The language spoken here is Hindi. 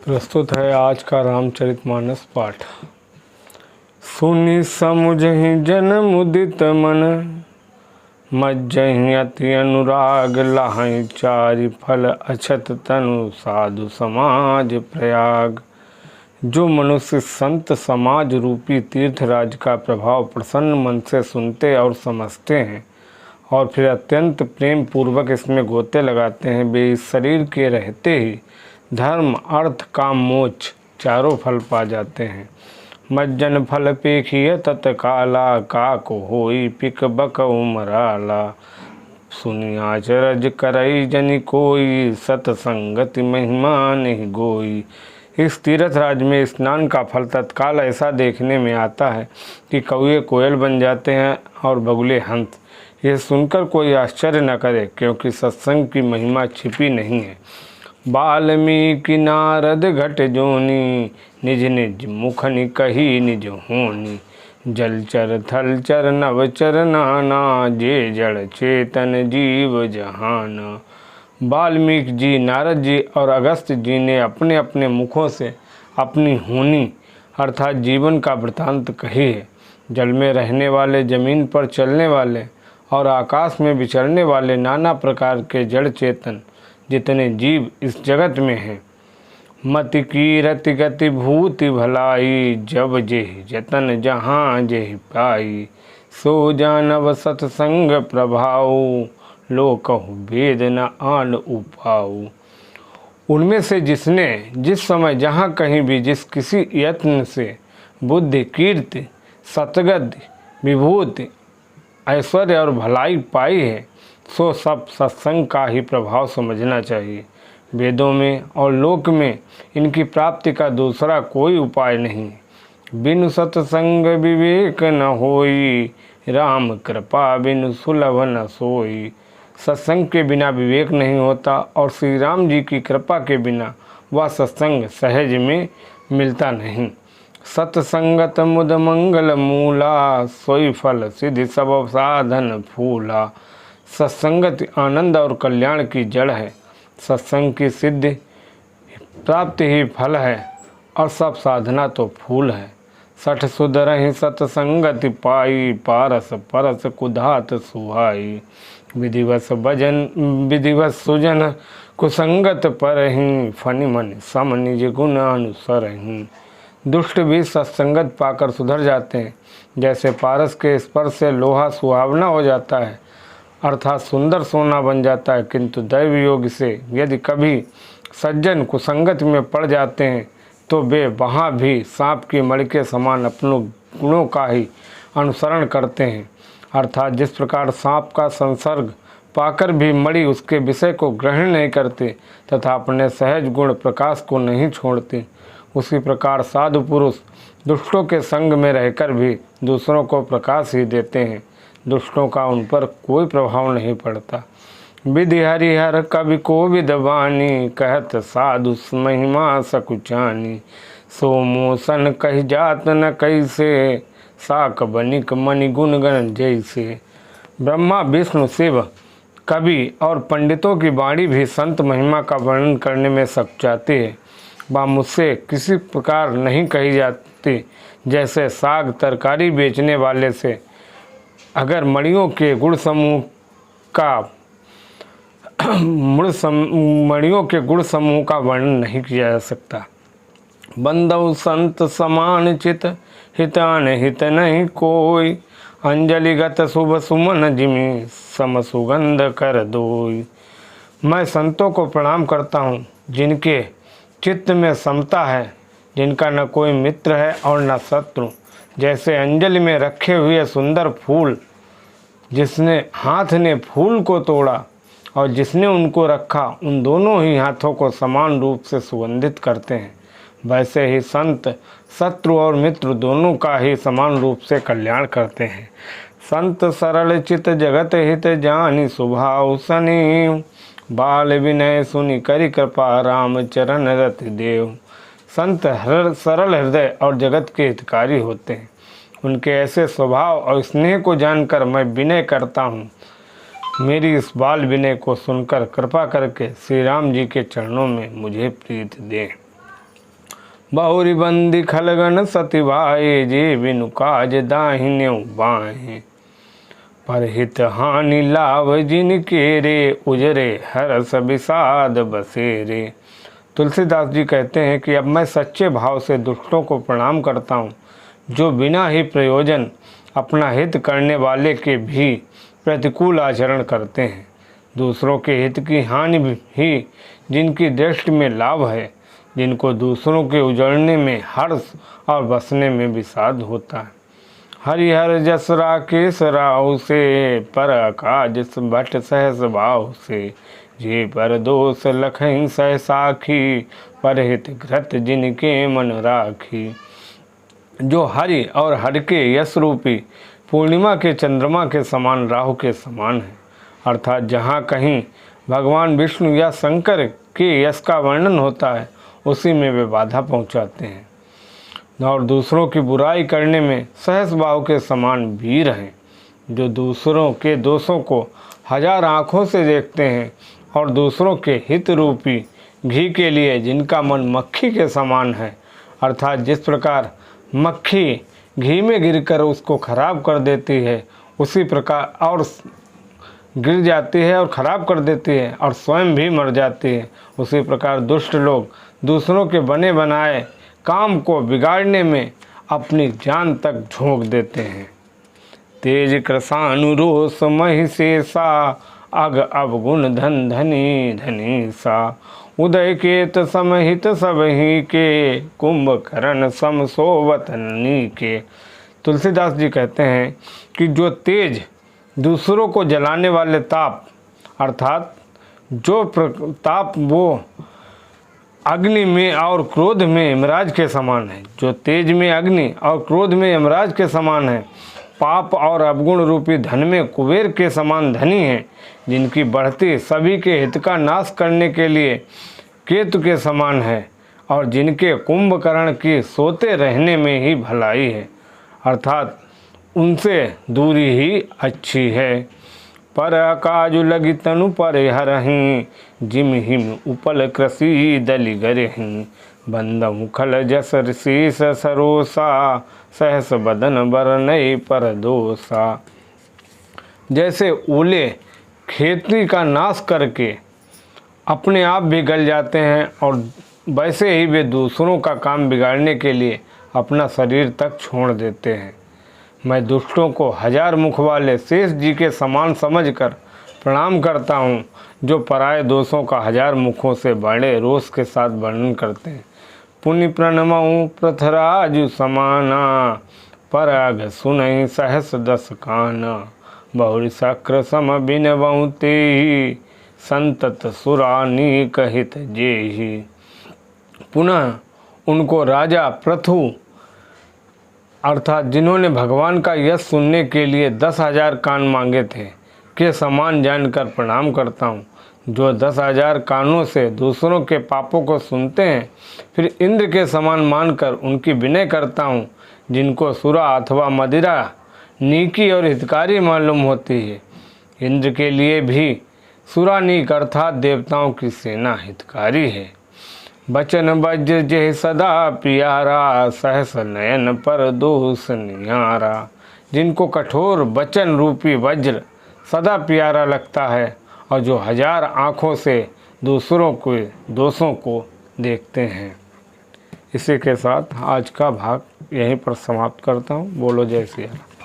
प्रस्तुत है आज का रामचरितमानस पाठ। सुनि समुझहि जन मुदित मन, मज्जहि अति अनुराग लाहि चारि फल अछत तनु साधु समाज प्रयाग। जो मनुष्य संत समाज रूपी तीर्थराज का प्रभाव प्रसन्न मन से सुनते और समझते हैं और फिर अत्यंत प्रेम पूर्वक इसमें गोते लगाते हैं, वे इस शरीर के रहते ही धर्म अर्थ काम मोक्ष चारों फल पा जाते हैं। मज्जन फल पेखिय तत्काला, काको होई पिक बक उमराला। सुनि आचरज करई जनि कोई, सतसंगति महिमा नहीं गोई। इस तीर्थ राज में स्नान का फल तत्काल ऐसा देखने में आता है कि कौए कोयल बन जाते हैं और बगुले हंस। यह सुनकर कोई आश्चर्य न करे, क्योंकि सत्संग की महिमा छिपी नहीं है। वाल्मीकि नारद घट जोनी, निज निज मुखनि कही निज होनी। जलचर थलचर नवचर नाना, जे जड़ चेतन जीव जहाना। वाल्मीकि जी, नारद जी और अगस्त जी ने अपने अपने मुखों से अपनी होनी अर्थात जीवन का वृतांत कही है। जल में रहने वाले, जमीन पर चलने वाले और आकाश में विचरने वाले नाना प्रकार के जड़ चेतन जितने जीव इस जगत में हैं, मति की रति गति भूति भलाई। जब जेहि जतन जहाँ जेहि पाई, सो जानव सत्संग प्रभाव। लोकहु वेद न आन उपाऊ। उनमें से जिसने जिस समय जहाँ कहीं भी जिस किसी यत्न से बुद्धि कीर्ति सतगति विभूति ऐश्वर्य और भलाई पाई है, सो सब सत्संग का ही प्रभाव समझना चाहिए। वेदों में और लोक में इनकी प्राप्ति का दूसरा कोई उपाय नहीं। बिनु सत्संग विवेक न होई, राम कृपा बिनु सुलभ न सोई। सत्संग के बिना विवेक नहीं होता और श्री राम जी की कृपा के बिना वह सत्संग सहज में मिलता नहीं। सत्संगत मुद मंगल मूला, सोई फल सिद्धि सब साधन फूला। सत्संगत आनंद और कल्याण की जड़ है। सत्संग की सिद्धि प्राप्ति ही फल है और सब साधना तो फूल है। सठ सुधरहि सत्संगति पाई, पारस परस कुधात सुहाई। विधिवत भजन विधिवत सुजन कुसंगत परहि, फनि मन सम निज गुण अनुसरहि। दुष्ट भी सत्संगत पाकर सुधर जाते हैं। जैसे पारस के स्पर्श से लोहा सुहावना हो जाता है अर्थात सुंदर सोना बन जाता है, किंतु दैव योग से यदि कभी सज्जन कुसंगत में पड़ जाते हैं तो वे वहाँ भी सांप की मणि के समान अपनों गुणों का ही अनुसरण करते हैं। अर्थात जिस प्रकार सांप का संसर्ग पाकर भी मणि उसके विषय को ग्रहण नहीं करते तथा अपने सहज गुण प्रकाश को नहीं छोड़ते, उसी प्रकार साधु पुरुष दुष्टों के संग में रहकर भी दूसरों को प्रकाश ही देते हैं। दुष्टों का उन पर कोई प्रभाव नहीं पड़ता। विधि हरिहर कवि को विदवानी, कहत साधु महिमा सकुचानी। सो मोसन कही जात न कैसे, साक बनिक मणि गुण गण जैसे। ब्रह्मा विष्णु शिव कवि और पंडितों की वाणी भी संत महिमा का वर्णन करने में सकुचाती है। वह मुझसे किसी प्रकार नहीं कही जाती। जैसे साग तरकारी बेचने वाले से अगर मणियों के गुण समूह का वर्णन नहीं किया जा सकता। बंदौ संत समान चित, हितान हित नहीं कोई। अंजलिगत शुभ सुमन जिमि, सम सुगंध कर दोई। मैं संतों को प्रणाम करता हूँ जिनके चित्त में समता है, जिनका न कोई मित्र है और न शत्रु। जैसे अंजलि में रखे हुए सुंदर फूल, जिसने हाथ ने फूल को तोड़ा और जिसने उनको रखा, उन दोनों ही हाथों को समान रूप से सुगंधित करते हैं, वैसे ही संत शत्रु और मित्र दोनों का ही समान रूप से कल्याण करते हैं। संत सरल चित जगत हित जानी, स्वभाव सनी। बाल विनय सुनि करि कृपा, राम चरण रति देव। संत सरल हृदय और जगत के हितकारी होते हैं। उनके ऐसे स्वभाव और स्नेह को जानकर मैं विनय करता हूँ। मेरी इस बाल विनय को सुनकर कृपा करके श्री राम जी के चरणों में मुझे प्रीत दें। बहुरी बंदी खलगन सतिवाए, जे बिनु काज दाहिने बाहें। पर हित हानि लाभ जिनके रे, उजरे हरस विषाद बसेरे। तुलसीदास जी कहते हैं कि अब मैं सच्चे भाव से दुष्टों को प्रणाम करता हूँ, जो बिना ही प्रयोजन अपना हित करने वाले के भी प्रतिकूल आचरण करते हैं। दूसरों के हित की हानि ही जिनकी दृष्टि में लाभ है, जिनको दूसरों के उजड़ने में हर्ष और बसने में विषाद होता है। हरिहर जस राकेश राव से, पर काज भट सहस भाव से। जे पर दोष लखहीं सह साखी, पर हित घृत जिनके मन राखी। जो हरि और हर के यश रूपी पूर्णिमा के चंद्रमा के समान राहु के समान है, अर्थात जहाँ कहीं भगवान विष्णु या शंकर के यश का वर्णन होता है, उसी में वे बाधा पहुँचाते हैं। और दूसरों की बुराई करने में सहस भाव के समान वीर हैं, जो दूसरों के दोषों को हजार आँखों से देखते हैं और दूसरों के हित रूपी घी के लिए जिनका मन मक्खी के समान है, अर्थात जिस प्रकार मक्खी घी में गिरकर उसको खराब कर देती है, उसी प्रकार और गिर जाती है और ख़राब कर देती है और स्वयं भी मर जाती है, उसी प्रकार दुष्ट लोग दूसरों के बने बनाए काम को बिगाड़ने में अपनी जान तक झोंक देते हैं। तेज कृशानुरोष महिषेषा, अग अवगुण धन धनी धनी सा। उदय केत समहित सबही के, कुंभकर्ण सम सोवतनी के। तुलसीदास जी कहते हैं कि जो तेज दूसरों को जलाने वाले ताप, अर्थात जो ताप वो अग्नि में और क्रोध में यमराज के समान है, जो तेज में अग्नि और क्रोध में यमराज के समान है, पाप और अवगुण रूपी धन में कुबेर के समान धनी हैं, जिनकी बढ़ती सभी के हित का नाश करने के लिए केतु के समान है, और जिनके कुंभकर्ण की सोते रहने में ही भलाई है, अर्थात उनसे दूरी ही अच्छी है। पर काजु लगी तनु पर हरहीं, जिम हिम उपल कृषि दलि गरहीं। बंदम खल जसर शीस सरोसा, सहस बदन बरनई पर दोसा। जैसे ओले खेती का नाश करके अपने आप भी गल जाते हैं, और वैसे ही वे दूसरों का काम बिगाड़ने के लिए अपना शरीर तक छोड़ देते हैं। मैं दुष्टों को हजार मुख वाले शेष जी के समान समझकर प्रणाम करता हूँ, जो पराये दोषों का हजार मुखों से बड़े रोष के साथ वर्णन करते हैं। पुनि प्रणमऊ पृथराजु समाना, पराग सुनई सहस दस काना। बहुरी शक्र सम बिनबऊ तेहि, संतत सुरानी कहित जेहि। पुनः उनको राजा पृथु, अर्थात जिन्होंने भगवान का यश सुनने के लिए 10,000 कान मांगे थे, के समान जानकर प्रणाम करता हूँ, जो 10,000 कानों से दूसरों के पापों को सुनते हैं, फिर इंद्र के समान मानकर उनकी विनय करता हूँ, जिनको सुरा अथवा मदिरा नीकी और हितकारी मालूम होती है। इंद्र के लिए भी सुरानीक अर्थात देवताओं की सेना हितकारी है। बचन वज्र जे सदा प्यारा, सहस नयन पर दोष निहारा। जिनको कठोर वचन रूपी वज्र सदा प्यारा लगता है, और जो हजार आँखों से दूसरों के दोषों को देखते हैं। इसी के साथ आज का भाग यहीं पर समाप्त करता हूँ। बोलो जय सिया राम।